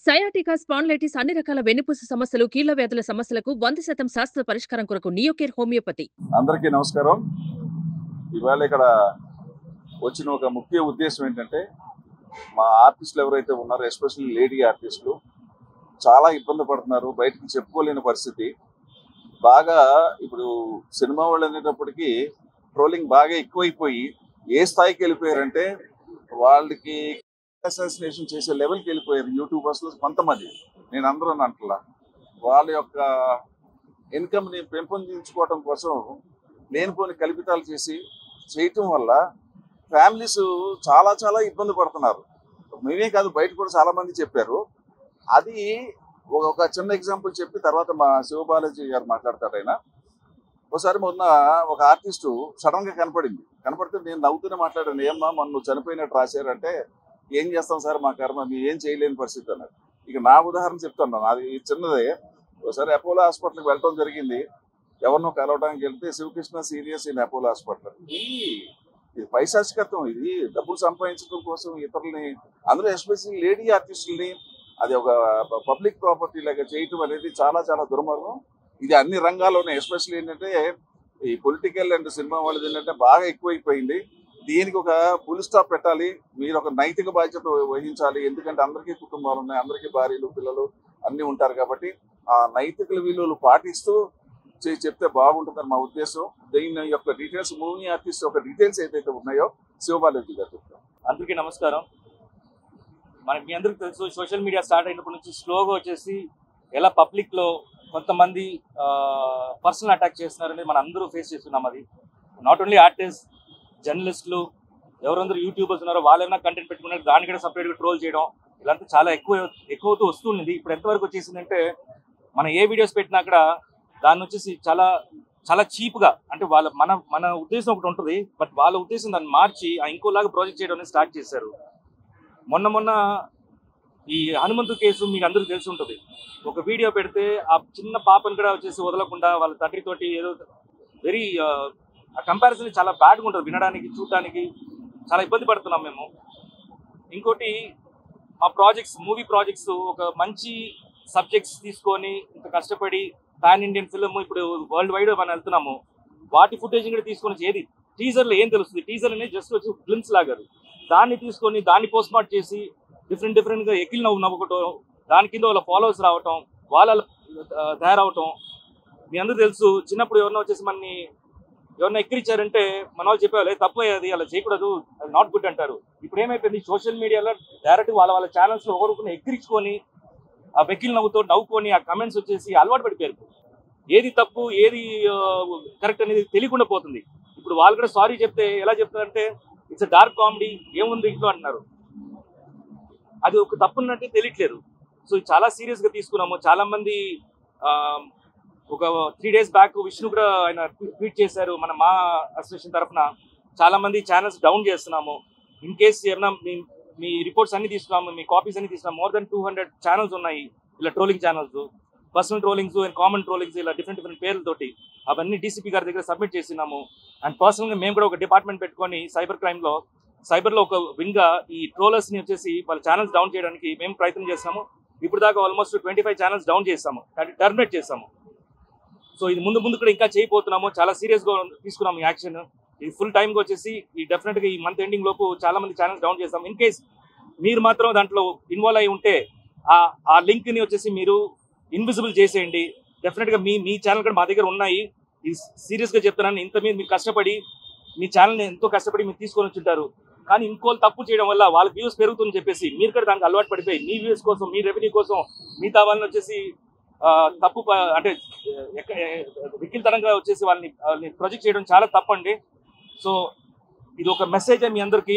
Sciatica spondylitis అన్ని రకాల వెన్నుపూస సమస్యలు, కీళ్ల వ్యాధుల సమస్యలకు 100% శాస్త్ర పరిష్కారం కొరకు నియోకేర్ హోమియోపతి. అందరికీ నమస్కారం. ఇవాళ ఇక్కడ వచ్చిన ఒక ముఖ్య ఉద్దేశం ఏంటంటే, మా ఆర్టిస్టులు ఎవరైతే ఉన్నారో, ఎస్పెషల్లీ లేడీ ఆర్టిస్టులు చాలా ఇబ్బంది పడుతున్నారు. బయటకు చెప్పుకోలేని పరిస్థితి. బాగా ఇప్పుడు సినిమా వాళ్ళు అనేటప్పటికీ ట్రోలింగ్ బాగా ఎక్కువైపోయి ఏ స్థాయికి వెళ్ళిపోయారంటే, వాళ్ళకి అసాసినేషన్ చేసే లెవెల్కి వెళ్ళిపోయారు యూట్యూబర్స్లో కొంతమంది. నేను అందరూ అంటలా, వాళ్ళ యొక్క ఇన్కమ్ని పెంపొందించుకోవడం కోసం లేనిపోని కల్పితాలు చేయటం వల్ల ఫ్యామిలీస్ చాలా చాలా ఇబ్బంది పడుతున్నారు. మేమే కాదు, బయట కూడా చాలా మంది చెప్పారు. అది ఒక చిన్న ఎగ్జాంపుల్ చెప్పి తర్వాత మా శివబాలాజీ గారు మాట్లాడతారు. ఆయన ఒకసారి మొన్న ఒక ఆర్టిస్టు సడన్ గా కనపడితే నేను నవ్వుతూనే మాట్లాడాను, ఏమ్మా మొన్న నువ్వు చనిపోయినట్టు రాశారంటే, ఏం చేస్తాం సార్ మా కర్మ, మేము ఏం చేయలేని పరిస్థితి అన్నారు. ఇక నా ఉదాహరణ చెప్తాను, అది చిన్నదే. ఒకసారి అపోలో హాస్పిటల్కి వెళ్ళడం జరిగింది. ఎవరినో కలవడానికి వెళ్తే, Shivakrishna serious in Apollo hospital. ఇది పైశాచికత్వం. ఇది డబ్బులు సంపాదించడం కోసం ఇతరులని, అందులో ఎస్పెషల్లీ లేడీ ఆర్టిస్టులని అది ఒక పబ్లిక్ ప్రాపర్టీ లాగా చేయటం అనేది చాలా చాలా దుర్మార్గం. ఇది అన్ని రంగాల్లోనే, ఎస్పెషల్లీ ఏంటంటే ఈ పొలిటికల్ అండ్ సినిమా వాళ్ళది ఏంటంటే బాగా ఎక్కువైపోయింది. దీనికి ఒక ఫుల్ స్టాప్ పెట్టాలి. మీరు ఒక నైతిక బాధ్యత వహించాలి. ఎందుకంటే అందరికీ కుటుంబాలు ఉన్నాయి, అందరికీ భార్యలు పిల్లలు అన్నీ ఉంటారు. కాబట్టి ఆ నైతిక విలువలు పాటిస్తూ చెప్తే బాగుంటుందని మా ఉద్దేశం. దీని యొక్క డీటెయిల్స్, మూవీ ఆర్టిస్ట్ యొక్క డీటెయిల్స్ ఏదైతే ఉన్నాయో శివబాలాజీ గారు చెప్తాం. అందరికీ నమస్కారం. మీ అందరికీ తెలుసు, సోషల్ మీడియా స్టార్ట్ అయినప్పటి నుంచి స్లోగా వచ్చేసి ఎలా పబ్లిక్లో కొంతమంది పర్సనల్ అటాక్ చేస్తున్నారని మనం అందరూ ఫేస్ చేస్తున్నాం. అది నాట్ ఓన్లీ ఆర్టిస్ట్, జర్నలిస్టులు, ఎవరందరూ యూట్యూబర్స్ ఉన్నారో వాళ్ళు ఏమైనా కంటెంట్ పెట్టుకున్నారు, దాన్ని కూడా సపరేట్గా ట్రోల్ చేయడం, ఇలాంటి చాలా ఎక్కువవుతూ వస్తుంది. ఇప్పుడు ఎంతవరకు వచ్చేసిందంటే, మనం ఏ వీడియోస్ పెట్టినా కూడా దాన్ని వచ్చేసి చాలా చాలా చీప్గా, అంటే మన ఉద్దేశం ఒకటి ఉంటుంది, బట్ వాళ్ళ ఉద్దేశం దాన్ని మార్చి ఇంకోలాగా ప్రాజెక్ట్ చేయడం అనేది స్టార్ట్ చేశారు. మొన్న ఈ హనుమంతు కేసు మీకు అందరికీ తెలిసి ఉంటుంది. ఒక వీడియో పెడితే ఆ చిన్న పాపను కూడా వచ్చేసి వదలకుండా వాళ్ళ తండ్రితోటి ఏదో వెరీ ఆ కంపారిజన్ చాలా బ్యాడ్గా ఉంటుంది, వినడానికి చూడడానికి చాలా ఇబ్బంది పడుతున్నాం మేము. ఇంకోటి, మా మూవీ ప్రాజెక్ట్స్ ఒక మంచి సబ్జెక్ట్స్ తీసుకొని ఇంత కష్టపడి పాన్ ఇండియన్ ఫిల్మ్ ఇప్పుడు వరల్డ్ వైడ్ మనం వెళ్తున్నాము. వాటి ఫుటేజ్ కూడా తీసుకొని ఏది టీజర్లో ఏం తెలుస్తుంది, టీజర్ అనేది జస్ట్ వచ్చి గ్లిమ్స్ లాగారు. దాన్ని తీసుకొని దాన్ని పోస్ట్ మార్ట్ చేసి డిఫరెంట్గా ఎక్కిల్ నవ్వుకోవటం, దాని కింద వాళ్ళ ఫాలోవర్స్ రావటం, వాళ్ళ తయారవటం. మీ అందరూ తెలుసు, చిన్నప్పుడు ఎవరన్నా వచ్చేసి మనని ఎవరన్నా ఎక్కిరిచ్చారంటే మన వాళ్ళు చెప్పేవాళ్ళు తప్పు, అది అలా చేయకూడదు, అది నాట్ గుడ్ అంటారు. ఇప్పుడు ఏమైపోయింది, సోషల్ మీడియాలో డైరెక్ట్ వాళ్ళ ఛానల్స్లో ఒకరికొకరిని ఎక్కిరించుకొని ఆ వెకిల్ నవ్వుకొని ఆ కమెంట్స్ వచ్చేసి అలవాటు పడిపోయారు. ఏది తప్పు ఏది కరెక్ట్ అనేది తెలియకుండా పోతుంది. ఇప్పుడు వాళ్ళు కూడా సారీ చెప్తే ఎలా చెప్తారంటే, ఇట్స్ డార్క్ కామెడీ, ఏముంది ఇంట్లో అంటున్నారు. అది ఒక తప్పున్నట్టే తెలియట్లేదు. సో చాలా సీరియస్గా తీసుకున్నాము. చాలా మంది ఒక 3 days బ్యాక్ విష్ణు కూడా ఆయన ట్వీట్ చేశారు, మా అసోసియేషన్ తరఫున చాలా మంది ఛానల్స్ డౌన్ చేస్తున్నాము. ఇన్ కేస్ ఏమన్నా మీ రిపోర్ట్స్ అన్ని తీసుకున్నాము, మీ కాపీస్ అన్ని తీసుకున్నాము. మోర్ దెన్ 200 ఛానల్స్ ఉన్నాయి ఇలా trolling channels, personal trollings and common trollings, ఇలా డిఫరెంట్ పేర్లతోటి అవన్నీ డీసీపీ గారి దగ్గర సబ్మిట్ చేసినాము. అండ్ పర్సనల్గా మేము కూడా ఒక డిపార్ట్మెంట్ పెట్టుకొని సైబర్లో ఒక వింగ్గా ఈ ట్రోలర్స్ని వచ్చేసి వాళ్ళ ఛానల్స్ డౌన్ చేయడానికి మేము ప్రయత్నం చేస్తాము. ఇప్పుడు దాకా ఆల్మోస్ట్ 25 ఛానల్స్ డౌన్ చేస్తాము, టర్మినేట్ చేస్తాము. సో ఇది ముందు కూడా ఇంకా చేయబోతున్నాము. చాలా సీరియస్గా తీసుకున్నాము ఈ యాక్షన్. ఇది ఫుల్ టైంగా వచ్చేసి ఈ డెఫినెట్గా ఈ మంత్ ఎండింగ్ లోపు చాలా మంది ఛానల్స్ డౌన్ చేస్తాం. ఇన్ కేస్ మీరు మాత్రం దాంట్లో ఇన్వాల్వ్ అయి ఉంటే ఆ లింక్ని వచ్చేసి మీరు ఇన్విజిబుల్ చేసేయండి. డెఫినెట్గా మీ ఛానల్ కూడా మా దగ్గర ఉన్నాయి. ఇది సీరియస్గా చెప్తున్నాను. ఇంత మీరు కష్టపడి మీ ఛానల్ని ఎంతో కష్టపడి మీరు తీసుకొని వచ్చింటారు, కానీ ఇంకోళ్ళు తప్పు చేయడం వల్ల వాళ్ళ వ్యూస్ పెరుగుతుందని చెప్పేసి మీరు కూడా దానికి అలవాటు పడిపోయి మీ వ్యూస్ కోసం, మీ రెవెన్యూ కోసం మిగతా వాళ్ళని వచ్చేసి తప్పు అంటే వికిల్తనంగా వచ్చేసి వాళ్ళని ప్రొజెక్ట్ చేయడం చాలా తప్పండి. సో ఇది ఒక మెసేజ్ మీ అందరికీ.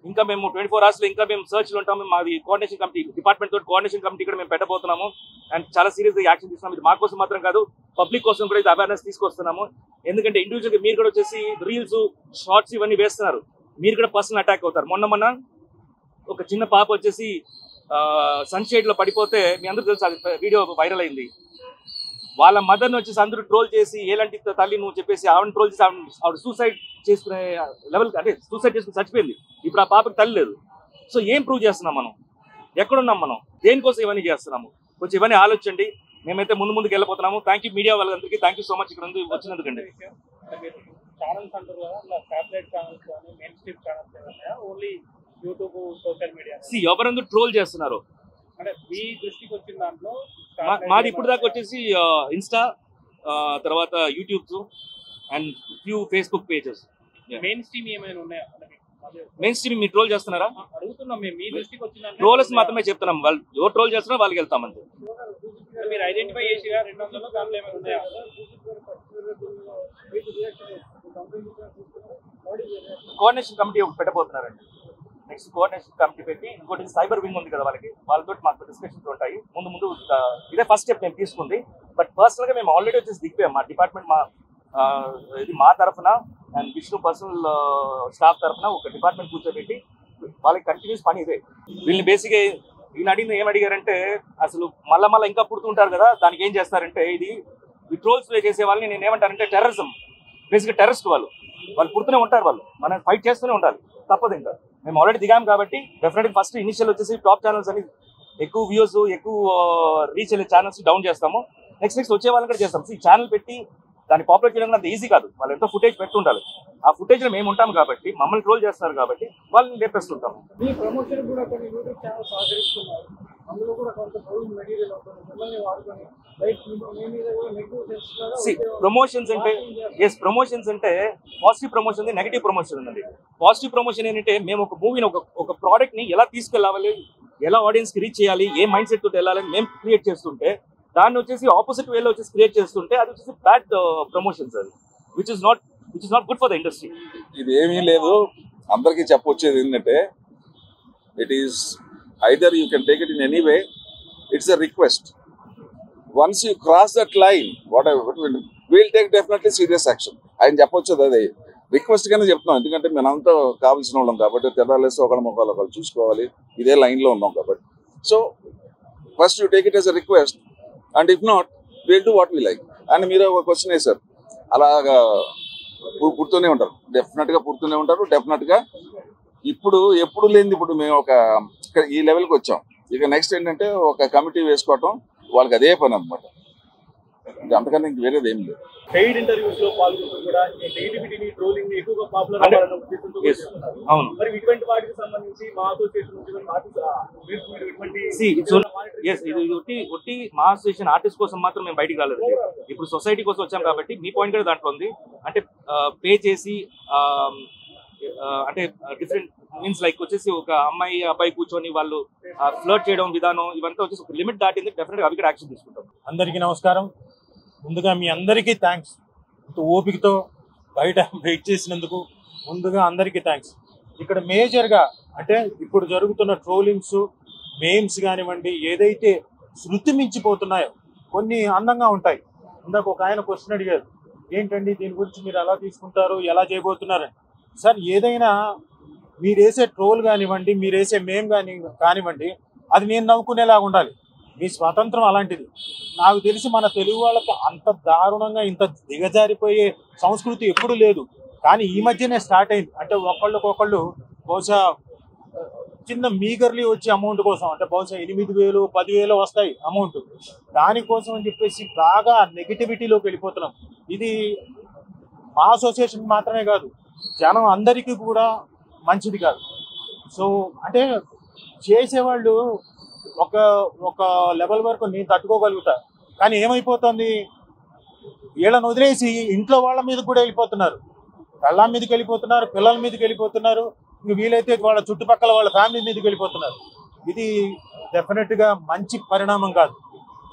ఇంకా మేము 24 hours ఇంకా మేము సర్చ్లో ఉంటాము. మాది కోఆర్డినేషన్ కమిటీ, డిపార్ట్మెంట్ తోటి కోఆర్డినేషన్ కమిటీ కూడా మేము పెట్టబోతున్నాము. అండ్ చాలా సీరియస్గా యాక్షన్ తీసుకున్నాము. ఇది మా కోసం మాత్రం కాదు, పబ్లిక్ కోసం కూడా ఇది అవేర్నెస్ తీసుకొస్తున్నాము. ఎందుకంటే ఇండివిజువల్గా మీరు కూడా వచ్చేసి రీల్స్, షార్ట్స్ ఇవన్నీ వేస్తున్నారు, మీరు కూడా పర్సనల్ అటాక్ అవుతారు. మొన్న ఒక చిన్న పాప వచ్చేసి సన్షేడ్లో పడిపోతే మీ అందరూ తెలుసు, అది వీడియో వైరల్ అయింది. వాళ్ళ మదర్ని వచ్చేసి అందరూ ట్రోల్ చేసి ఎలాంటి తల్లి నువ్వు చెప్పేసి ఆవిడని ట్రోల్ చేసి ఆవిడ సూసైడ్ చేసుకునే లెవెల్, అంటే సూసైడ్ చేసుకుని చచ్చిపోయింది. ఇప్పుడు ఆ పాపకి తల్లి లేదు. సో ఏం ప్రూవ్ చేస్తున్నాం మనం? ఎక్కడున్నాం మనం, దేనికోసం ఇవన్నీ చేస్తున్నాము, కొంచెం ఇవన్నీ ఆలోచించండి. మేమైతే ముందుకు వెళ్ళిపోతున్నాము. థ్యాంక్ యూ మీడియా వాళ్ళందరికీ, థ్యాంక్ యూ సో మచ్ ఇక్కడ వచ్చినందుకండి. ఛానల్స్ అంటారు కదా, అట్లా శాటిలైట్ ఛానల్స్ కానీ మెయిన్ స్ట్రీమ్ ఛానల్స్ ఏమన్నా ఓన్లీ యూట్యూబ్ సోషల్ మీడియా ఎవరందరూ ట్రోల్ చేస్తున్నారు అంటే మీ దృష్టికి వచ్చిన దాంట్లో మాది ఇప్పుడు దాకా వచ్చేసి ఇన్స్టా, తర్వాత YouTubes and few Facebook pages. Main stream ఏమైనా ఉన్నాయా? మెయిన్ స్ట్రీమ్ మీరు ట్రోల్ చేస్తున్నారా? అడుగుతున్నాం మేము, మీ దృష్టికి వచ్చిన ట్రోలర్స్ మాత్రమే చెప్తున్నాం, వాళ్ళు ఎవరు ట్రోల్ చేస్తున్నారో వాళ్ళకి వెళ్తామంతే. మీరు ఐడెంటిఫై చేసి 200 దాంట్లో ఏమైనా ఉన్నాయా? కోఆర్డినేషన్ కమిటీ ఒకటి పెట్టబోతున్నారండి. నెక్స్ట్ కోఆర్డినేషన్ కమిటీ పెట్టి, ఇంకోటి సైబర్ వింగ్ ఉంది కదా వాళ్ళతో మాకు డిస్కషన్స్ ఉంటాయి. ముందు ఇదే ఫస్ట్ స్టెప్ మేము తీసుకుంది. బట్ పర్సనల్ గా మేము ఆల్రెడీ వచ్చేసి దిగిపోయాం. మా డిపార్ట్మెంట్ ఇది మా తరఫున అండ్ విష్ణు పర్సనల్ స్టాఫ్ తరఫున ఒక డిపార్ట్మెంట్ కూర్చోబెట్టి వాళ్ళకి కంటిన్యూస్ పని ఇదే. వీళ్ళని బేసిక్గా ఈయన అడిగింది ఏం అడిగారంటే, అసలు మళ్ళా ఇంకా పుడుతుంటారు కదా, దానికి ఏం చేస్తారంటే ఇది ట్రోల్స్ చేసే వాళ్ళని నేను ఏమంటానంటే టెర్రరిజం, బేసిక్గా టెర్రరిస్ట్ వాళ్ళు పుడుతూనే ఉంటారు, వాళ్ళు మనం ఫైట్ చేస్తూనే ఉండాలి, తప్పదు. ఇంకా మేము ఆల్రెడీ దిగాం కాబట్టి డెఫినెట్గా ఫస్ట్ ఇనిషియల్ వచ్చేసి టాప్ ఛానల్స్ అని ఎక్కువ వ్యూస్ ఎక్కువ రీచ్ అయ్యే ఛానల్స్ డౌన్ చేస్తాము. నెక్స్ట్ వచ్చే వాళ్ళని కూడా చేస్తాం. ఈ ఛానల్ పెట్టి దాన్ని పాపులేట్ చేయడం అంత ఈజీ కాదు, వాళ్ళు ఎంతో ఫుటేజ్ పెట్టుండాలి. ఆ ఫుటేజ్లో మేము ఉంటాం కాబట్టి, మమ్మల్ని ట్రోల్ చేస్తున్నారు కాబట్టి వాళ్ళని లేపేస్తుంటాం. మీ ప్రమోషన్ కూడా కొన్ని యూట్యూబ్ ఛానల్స్ సహకరిస్తున్నారు, అందులో కూడా కొంత ట్రోలింగ్ మెటీరియల్ ఉంటుంది, మిమ్మల్ని వాడుకొని ప్రమోషన్స్ అంటే ప్రమోషన్స్ అంటే పాజిటివ్ ప్రమోషన్ ఉంది, నెగిటివ్ ప్రమోషన్ ఉందండి. పాజిటివ్ ప్రమోషన్ ఏంటంటే మేము ఒక మూవీని ఒక ప్రోడక్ట్ ని ఎలా తీసుకెళ్ళాలి, ఎలా ఆడియన్స్ కి రీచ్ చేయాలి, ఏ మైండ్ సెట్ తోటి వెళ్ళాలని మేము క్రియేట్ చేస్తుంటే, దాన్ని వచ్చేసి ఆపోజిట్ వేలో వచ్చేసి క్రియేట్ చేస్తుంటే అది వచ్చేసి బ్యాడ్ ప్రమోషన్స్, అది which is not good for the industry. ఇది ఏమీ లేదు, అందరికీ చెప్పొచ్చేది ఏంటంటే it is either you can take it in any way, it's a request. Once you cross that line, whatever, we'll take definitely serious action. ఆయన చెప్పొచ్చు, అదే request గానే చెప్తున్నాం. ఎందుకంటే మనంతా కావాల్సిన వాళ్ళం కాబట్టి, తెల్లాలేసి ఒకళ్ళ మొక్కలు ఒకళ్ళు చూసుకోవాలి, ఇదే లైన్లో ఉన్నాం కాబట్టి. So first you take it as a request, and if not will do what we like. And మీరు ఒక క్వశ్చన్ వేశారు, అలాగా పుడుతూనే ఉంటారు, డెఫినెట్గా పుడుతూనే ఉంటారు. డెఫినెట్గా ఇప్పుడు ఎప్పుడు లేనిది ఇప్పుడు మేము ఈ లెవెల్కి వచ్చాం. ఇక నెక్స్ట్ ఏంటంటే ఒక కమిటీ వేసుకోవటం, వాళ్ళకి అదే పని అనమాట, అంతకన్నా ఇంక వేరేది ఏం లేదు. పెయిడ్ ఇంటర్వ్యూస్ లో పాల్గొంటూ కూడా నెగిటివిటీని, ట్రోలింగ్ ఎక్కువగా పాపులర్ అవ్వాలనే ఉద్దేశంతో అవును. మరి ఇటువంటి వాటికి సంబంధించి మా అసోసియేషన్ ఒట్టి మా అసోసియేషన్ ఆర్టిస్ట్ కోసం మాత్రం మేము బయటికి రాలేదు. ఇప్పుడు సొసైటీ కోసం వచ్చాం కాబట్టి మీ పాయింట్ కూడా దాంట్లో ఉంది. అంటే పే చేసి అంటే డిఫరెంట్ మీన్స్ లైక్ వచ్చేసి ఒక అమ్మాయి అబ్బాయి కూర్చొని వాళ్ళు ఫ్లర్ట్ చేయడం విధానం ఇవంతా వచ్చేసి ఒక లిమిట్ దాటింది, డెఫినెట్గా అవి కూడా యాక్షన్ తీసుకుంటాం. అందరికీ నమస్కారం. ముందుగా మీ అందరికీ థ్యాంక్స్, ఇంత ఓపికతో బయట వెయిట్ చేసినందుకు ముందుగా అందరికీ థ్యాంక్స్. ఇక్కడ మేజర్గా అంటే ఇప్పుడు జరుగుతున్న ట్రోలింగ్స్, మేమ్స్ కానివ్వండి, ఏదైతే శృతి మించిపోతున్నాయో కొన్ని అందంగా ఉంటాయి. ఇందాక ఒక ఆయన క్వశ్చన్ అడిగారు, ఏంటండి దీని గురించి మీరు ఎలా తీసుకుంటారు, ఎలా చేయబోతున్నారని. సార్, ఏదైనా మీరు వేసే ట్రోల్ కానివ్వండి, మీరు వేసే మేమ్ కానివ్వండి, అది నేను నవ్వుకునేలాగా ఉండాలి. మీ స్వాతంత్రం అలాంటిది. నాకు తెలిసి మన తెలుగు వాళ్ళకి అంత దారుణంగా ఇంత దిగజారిపోయే సంస్కృతి ఎప్పుడూ లేదు, కానీ ఈ మధ్యనే స్టార్ట్ అయింది. అంటే ఒకళ్ళకొకళ్ళు బహుశా చిన్న మీగర్లీ వచ్చే అమౌంట్ కోసం, అంటే బహుశా 8,000 10,000 వస్తాయి అమౌంట్, దానికోసం అని చెప్పేసి బాగా నెగిటివిటీలోకి వెళ్ళిపోతున్నాం. ఇది మా అసోసియేషన్ మాత్రమే కాదు, జనం అందరికీ కూడా మంచిది కాదు. సో అంటే చేసేవాళ్ళు ఒక లెవెల్ వరకు నేను తట్టుకోగలుగుతా, కానీ ఏమైపోతుంది, వీళ్ళని వదిలేసి ఇంట్లో వాళ్ళ మీద కూడా వెళ్ళిపోతున్నారు, పెళ్ళాం మీదకి వెళ్ళిపోతున్నారు, పిల్లల మీదకి వెళ్ళిపోతున్నారు, ఇంక వీలైతే వాళ్ళ చుట్టుపక్కల వాళ్ళ ఫ్యామిలీ మీదకి వెళ్ళిపోతున్నారు. ఇది డెఫినెట్గా మంచి పరిణామం కాదు.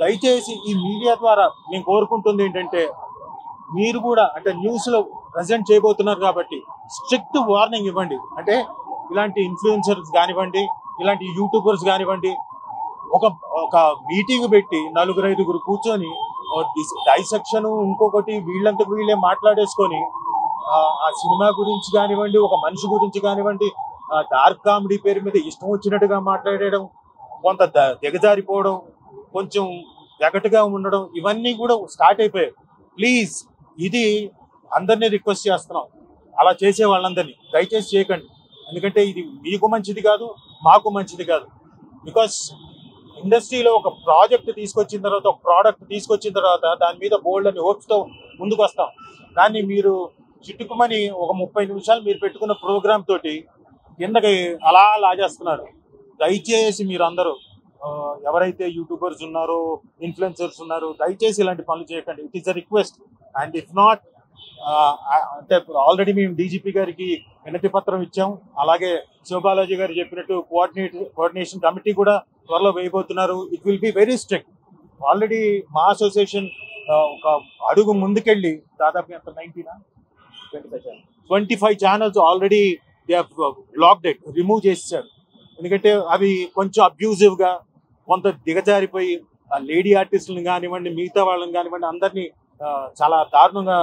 దయచేసి ఈ మీడియా ద్వారా నేను కోరుకుంటుంది ఏంటంటే, మీరు కూడా అంటే న్యూస్లో ప్రజెంట్ చేయబోతున్నారు కాబట్టి స్ట్రిక్ట్ వార్నింగ్ ఇవ్వండి. అంటే ఇలాంటి ఇన్ఫ్లుయెన్సర్స్ కానివ్వండి, ఇలాంటి యూట్యూబర్స్ కానివ్వండి, ఒక మీటింగ్ పెట్టి 4-5 కూర్చొని డైసెక్షన్, ఇంకొకటి వీళ్ళంతకు వీళ్ళే మాట్లాడేసుకొని ఆ సినిమా గురించి కానివ్వండి, ఒక మనిషి గురించి కానివ్వండి, డార్క్ కామెడీ పేరు మీద ఇష్టం వచ్చినట్టుగా మాట్లాడడం, కొంత దిగజారిపోవడం, కొంచెం ఎగటుగా ఉండడం, ఇవన్నీ కూడా స్టార్ట్ అయిపోయాయి. ప్లీజ్, ఇది అందరినీ రిక్వెస్ట్ చేస్తున్నాం, అలా చేసే వాళ్ళందరినీ దయచేసి చేయకండి. ఎందుకంటే ఇది మీకు మంచిది కాదు, మాకు మంచిది కాదు. బికాస్ ఇండస్ట్రీలో ఒక ప్రాజెక్ట్ తీసుకొచ్చిన తర్వాత, ఒక ప్రోడక్ట్ తీసుకొచ్చిన తర్వాత దాని మీద బోల్డ్ అని హోప్స్తో ముందుకు వస్తాం. కానీ మీరు చిట్టుకుమని ఒక 30 నిమిషాలు మీరు పెట్టుకున్న ప్రోగ్రామ్ తోటి కిందకి అలా లాగేస్తున్నారు. దయచేసి మీరు అందరూ ఎవరైతే యూట్యూబర్స్ ఉన్నారో, ఇన్ఫ్లుయెన్సర్స్ ఉన్నారో, దయచేసి ఇలాంటి పనులు చేయకండి. It is a request. And if not అంటే ఆల్రెడీ మేము డీజీపీ గారికి వినతి పత్రం ఇచ్చాం. అలాగే శివబాలాజీ గారు చెప్పినట్టు కోఆర్డినేషన్ కమిటీ కూడా త్వరలో వేయబోతున్నారు. It will be very strict. Already మా అసోసియేషన్ ఒక అడుగు ముందుకెళ్ళి దాదాపు ఎంత 25 channels already they have blocked it, remove చేసేసారు. ఎందుకంటే అవి కొంచెం అబ్యూజివ్గా, కొంత దిగజారిపోయి లేడీ ఆర్టిస్టులను కానివ్వండి, మిగతా వాళ్ళని కానివ్వండి, అందరినీ చాలా దారుణంగా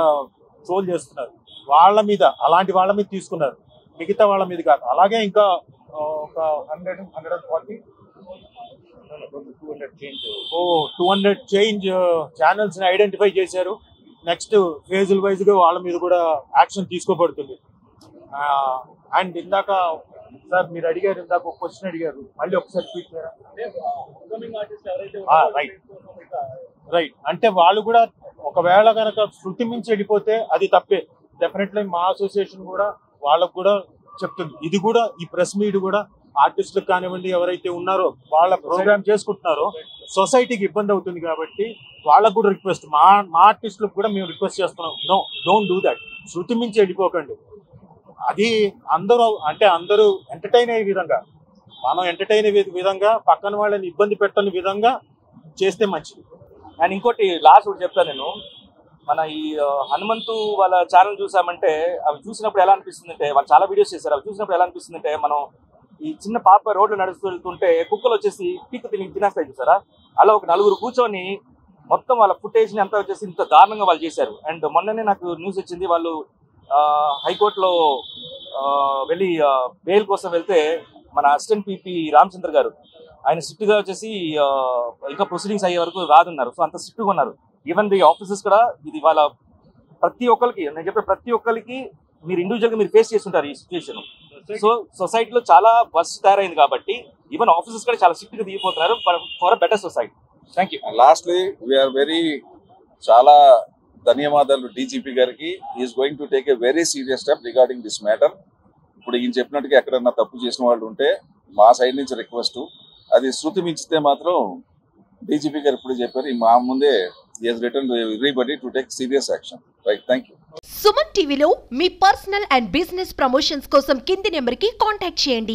ట్రోల్ చేస్తున్నారు. వాళ్ళ మీద, అలాంటి వాళ్ళ మీద తీసుకున్నారు, మిగతా వాళ్ళ మీద కాదు. అలాగే ఇంకా ఒక 200 చేంజ్ ఛానల్స్ని ఐడెంటిఫై చేశారు. నెక్స్ట్ ఫేజుల వైజ్గా వాళ్ళ మీద కూడా యాక్షన్ తీసుకోబడుతుంది. అండ్ ఇందాక సార్ మీరు అడిగారు, ఇందాక ఒక క్వశ్చన్ అడిగారు, మళ్ళీ ఒకసారి రిపీట్ చేయరా? రైట్. అంటే వాళ్ళు కూడా ఒకవేళ కనుక శృతి మించి వెళ్ళిపోతే అది తప్పే. డెఫినెట్లీ మా అసోసియేషన్ కూడా వాళ్ళకు కూడా చెప్తుంది. ఇది కూడా, ఈ ప్రెస్ మీట్ కూడా ఆర్టిస్టులకు కానివ్వండి, ఎవరైతే ఉన్నారో వాళ్ళ ప్రోగ్రామ్ చేసుకుంటున్నారో సొసైటీకి ఇబ్బంది అవుతుంది. కాబట్టి వాళ్ళకు కూడా రిక్వెస్ట్, మా ఆర్టిస్టులకు కూడా మేము రిక్వెస్ట్ చేస్తున్నాం, నో, డోంట్ డూ దాట్. శృతి మించి వెళ్ళిపోకండి. అది అందరూ ఎంటర్టైన్ అయ్యే విధంగా, మనం ఎంటర్టైన్ అయ్యే విధంగా, పక్కన వాళ్ళని ఇబ్బంది పెట్టని విధంగా చేస్తే మంచిది. అండ్ ఇంకోటి లాస్ట్ ఒకటి చెప్తాను నేను. మన ఈ హనుమంతు వాళ్ళ ఛానల్ చూసామంటే, అవి చూసినప్పుడు ఎలా అనిపిస్తుంది అంటే, వాళ్ళు చాలా వీడియోస్ చేశారు. అవి చూసినప్పుడు ఎలా అనిపిస్తుంది అంటే, మనం ఈ చిన్న పాప రోడ్లు నడుస్తూ వెళ్తుంటే కుక్కలు వచ్చేసి పీక్ తినేస్తాయి చూసారా, అలా ఒక 4 కూర్చొని మొత్తం వాళ్ళ ఫుటేజ్ని అంతా వచ్చేసి ఇంత దారుణంగా వాళ్ళు చేశారు. అండ్ మొన్ననే నాకు న్యూస్ వచ్చింది, వాళ్ళు హైకోర్టులో వెళ్ళి బెయిల్ కోసం వెళ్తే మన అసిస్టెంట్ పీపీ రామచంద్ర గారు ఆయన స్ట్రిక్ట్గా వచ్చేసి ఇంకా ప్రొసీడింగ్స్ అయ్యే వరకు రాదున్నారు. సో అంత స్ట్రిక్ట్గా ఉన్నారు. ఈవెన్ ది ఆఫీసర్స్ కూడా, ఇది వాళ్ళ ప్రతి ఒక్కరికి, నేను చెప్పే ప్రతి ఒక్కరికి మీరు ఇండివిజువల్గా మీరు ఫేస్ చేస్తుంటారు ఈ సిచ్యువేషన్. సో సొసైటీలో చాలా వర్స్ట్ తయారైంది కాబట్టి ఈవెన్ ఆఫీసర్స్ కూడా చాలా స్ట్రిక్ట్గా దిగిపోతున్నారు for a better society. Thank you. Lastly we are very ధన్యవాదాలు డీజీపీ గారికి. Is going to take a very serious step regarding this matter. ఇప్పుడు ఈయన చెప్పినట్టుగా ఎక్కడన్నా తప్పు చేసిన వాళ్ళు ఉంటే మా సైడ్ నుంచి రిక్వెస్ట్, అది శృతి మించితే మాత్రం డీజీపీ గారు ఇప్పుడు చెప్పారు, మా ముందే he has written to everybody to take serious action. Right, thank you. Suman టీవీలో మీ పర్సనల్ అండ్ బిజినెస్ ప్రమోషన్స్ కోసం కింది నెంబర్కి కాంటాక్ట్ చేయండి.